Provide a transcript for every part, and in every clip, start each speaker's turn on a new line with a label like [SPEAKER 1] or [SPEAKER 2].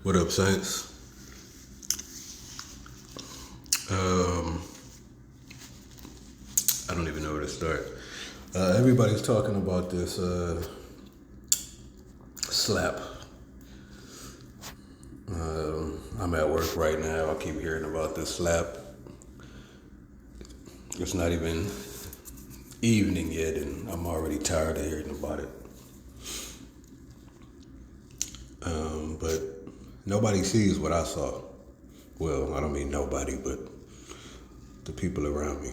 [SPEAKER 1] What up, Saints? Um, I don't even know where to start. Everybody's talking about this slap. I'm at work right now. I keep hearing about this slap. It's not even evening yet, and I'm already tired of hearing about it. But nobody sees what I saw. Well, I don't mean nobody, but the people around me.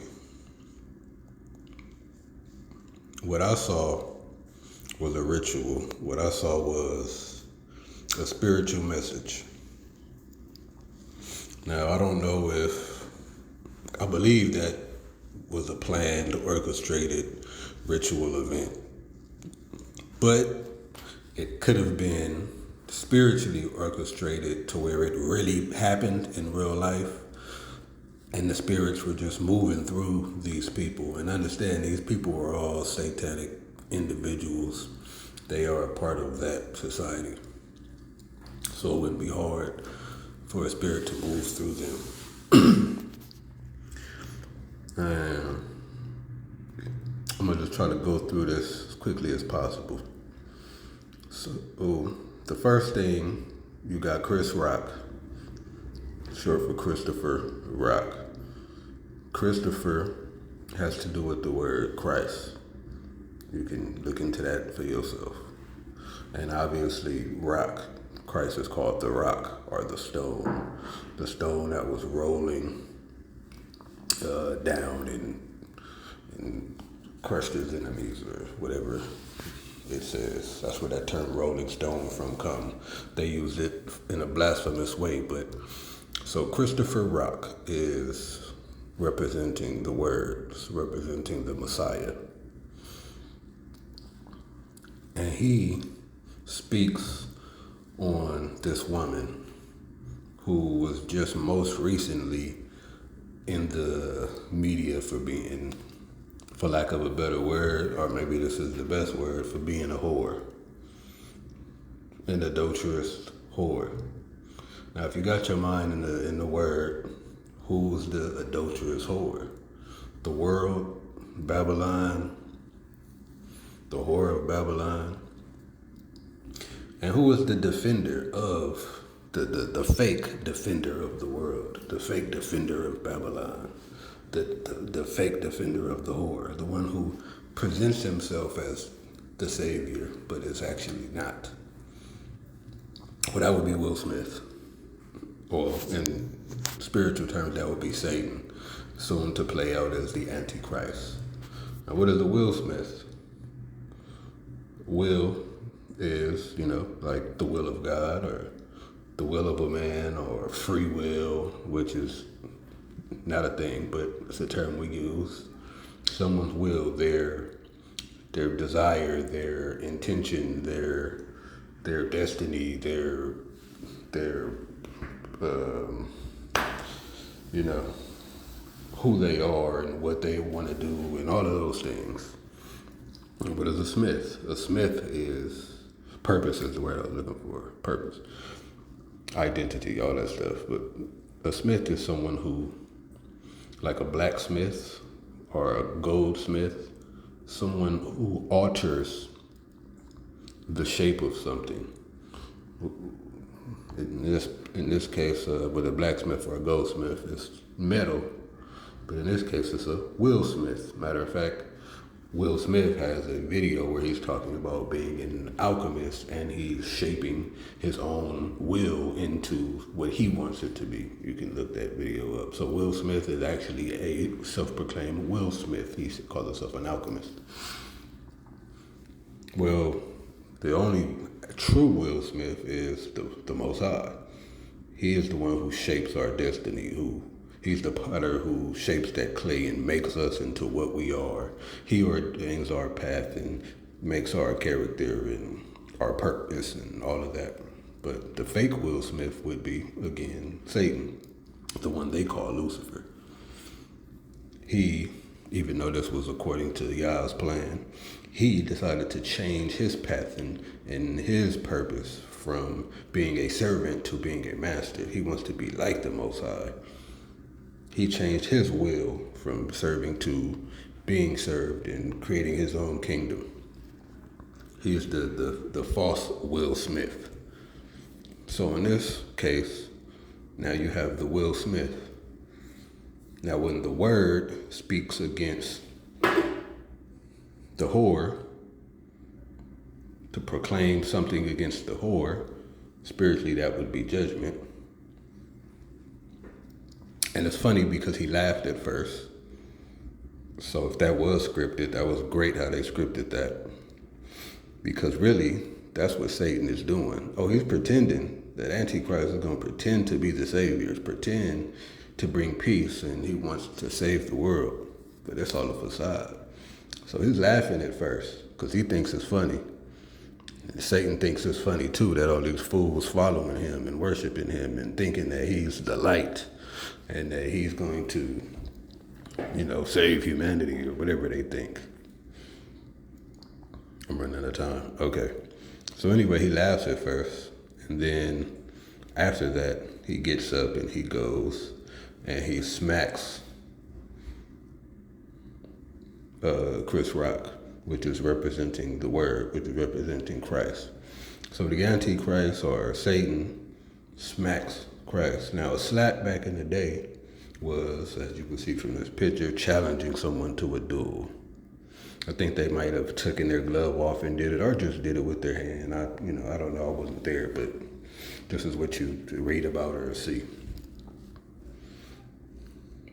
[SPEAKER 1] What I saw was a ritual. What I saw was a spiritual message. Now, I don't know if I believe that was a planned, orchestrated ritual event, but it could have been spiritually orchestrated to where it really happened in real life, and the spirits were just moving through these people. And understand, these people were all satanic individuals. They are a part of that society. So it wouldn't be hard for a spirit to move through them. And I'm gonna just try to go through this as quickly as possible. So, the first thing, you got Chris Rock, short for Christopher Rock. Christopher has to do with the word Christ. You can look into that for yourself. And obviously, rock. Christ is called the rock or the stone. The stone that was rolling down and crushed his enemies or whatever it says. That's where that term rolling stone from come. They used it in a blasphemous way, but so Christopher Rock is representing the words, representing the Messiah. And he speaks on this woman who was just most recently in the media for being, for lack of a better word, or maybe this is the best word, for being a whore. An adulterous whore. Now, if you got your mind in the word, who's the adulterous whore? The world, Babylon, the whore of Babylon. And who is the defender of the fake defender of the world, the fake defender of Babylon, the fake defender of the whore, the one who presents himself as the savior, but is actually not? Well, that would be Will Smith. Or in spiritual terms, that would be Satan, soon to play out as the Antichrist. Now, what is a Will Smith? Will is, like the will of God or the will of a man or free will, which is not a thing, but it's a term we use. Someone's will, their desire, their intention, their destiny, their who they are and what they want to do and all of those things. And what is a smith? A smith is purpose is the word I was looking for. Purpose, identity, all that stuff. But a smith is someone who, like a blacksmith or a goldsmith, someone who alters the shape of something. In this case, with a blacksmith or a goldsmith, it's metal. But in this case, it's a Will Smith. Matter of fact, Will Smith has a video where he's talking about being an alchemist and he's shaping his own will into what he wants it to be. You can look that video up. So Will Smith is actually a self-proclaimed Will Smith. He calls himself an alchemist. Well, the only true Will Smith is the Most High. He is the one who shapes our destiny, He's the potter who shapes that clay and makes us into what we are. He ordains our path and makes our character and our purpose and all of that. But the fake Will Smith would be, again, Satan, the one they call Lucifer. He, even though this was according to Yah's plan, he decided to change his path and his purpose from being a servant to being a master. He wants to be like the Most High. He changed his will from serving to being served and creating his own kingdom. He is the false Will Smith. So in this case, now you have the Will Smith. Now when the word speaks against the whore, to proclaim something against the whore, spiritually that would be judgment. And it's funny because he laughed at first. So if that was scripted, that was great how they scripted that. Because really, that's what Satan is doing. Oh, he's pretending that Antichrist is going to pretend to be the Savior, pretend to bring peace, and he wants to save the world. But it's all a facade. So he's laughing at first because he thinks it's funny. And Satan thinks it's funny too that all these fools following him and worshiping him and thinking that he's the light and that he's going to, save humanity or whatever they think. I'm running out of time. Okay. So anyway, he laughs at first, and then after that, he gets up and he goes and he smacks Chris Rock, which is representing the Word, which is representing Christ. So the Antichrist or Satan smacks Christ. Now, a slap back in the day was, as you can see from this picture, challenging someone to a duel. I think they might have taken their glove off and did it, or just did it with their hand. I don't know. I wasn't there, but this is what you read about or see.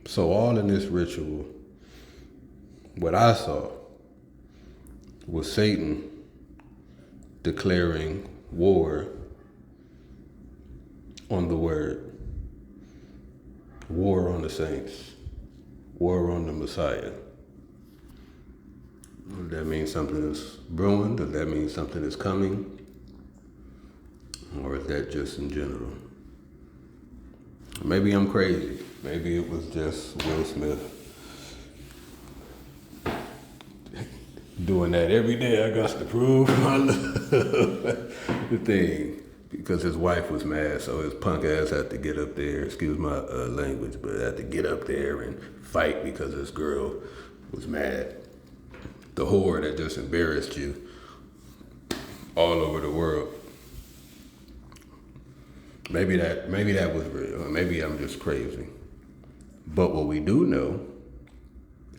[SPEAKER 1] So all in this ritual, what I saw was Satan declaring war on the Word, war on the saints, war on the Messiah. Does that mean something is brewing? Does that mean something is coming? Or is that just in general? Maybe I'm crazy. Maybe it was just Will Smith doing that every day. I got to prove my love. The thing. Because his wife was mad, so his punk ass had to get up there, excuse my language, but had to get up there and fight because this girl was mad. The whore that just embarrassed you all over the world. Maybe that was real. Or maybe I'm just crazy. But what we do know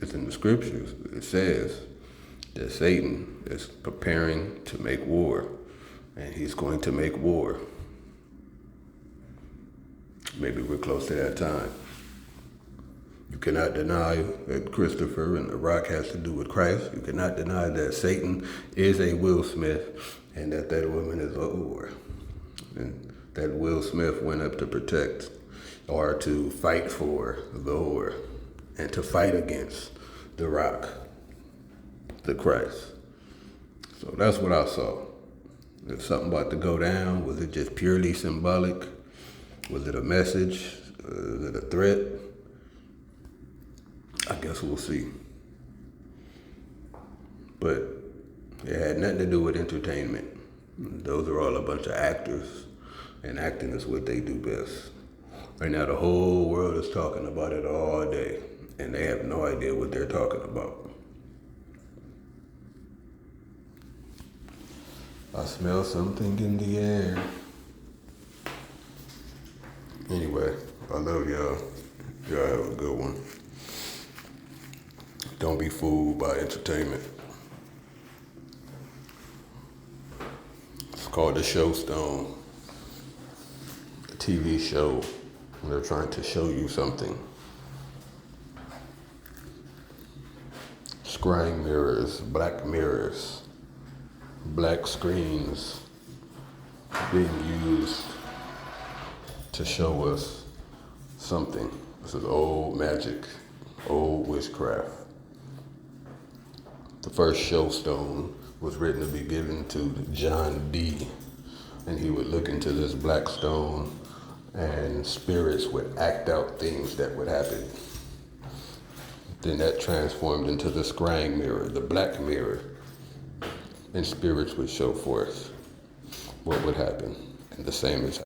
[SPEAKER 1] is in the scriptures, it says that Satan is preparing to make war, and he's going to make war. Maybe we're close to that time. You cannot deny that Christopher and The Rock has to do with Christ. You cannot deny that Satan is a Will Smith and that woman is a whore. And that Will Smith went up to protect or to fight for the whore and to fight against The Rock, the Christ. So that's what I saw. There's something about to go down. Was it just purely symbolic? Was it a message? Is it a threat? I guess we'll see. But it had nothing to do with entertainment. Those are all a bunch of actors, and acting is what they do best. Right now, the whole world is talking about it all day, and they have no idea what they're talking about. I smell something in the air. Anyway, I love y'all. Y'all have a good one. Don't be fooled by entertainment. It's called The Showstone, a TV show. They're trying to show you something. Scrying mirrors, black screens being used to show us something. This is old magic, old witchcraft. The first Showstone was written to be given to John Dee, and he would look into this black stone and spirits would act out things that would happen. Then that transformed into the scrying mirror, the black mirror, and spirits would show forth. what would happen. And the same is